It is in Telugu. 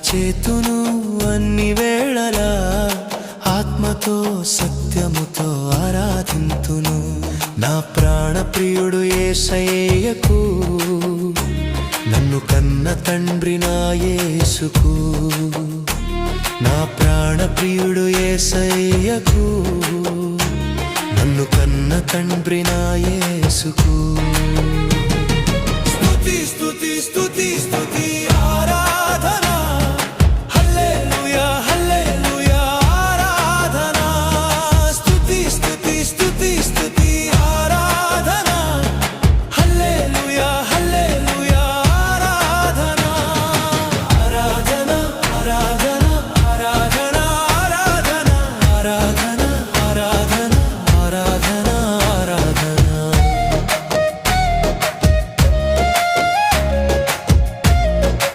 చేతును అన్ని వేళలా ఆత్మతో సత్యముతో ఆరాధింతును. నా ప్రాణ ప్రియుడు యేసయ్యకు, నన్ను కన్న తండ్రి నా యేసుకు. నా ప్రాణ ప్రియుడు యేసయ్యకు, నన్ను కన్న తండ్రి నా యేసుకు. స్తుతిస్తూ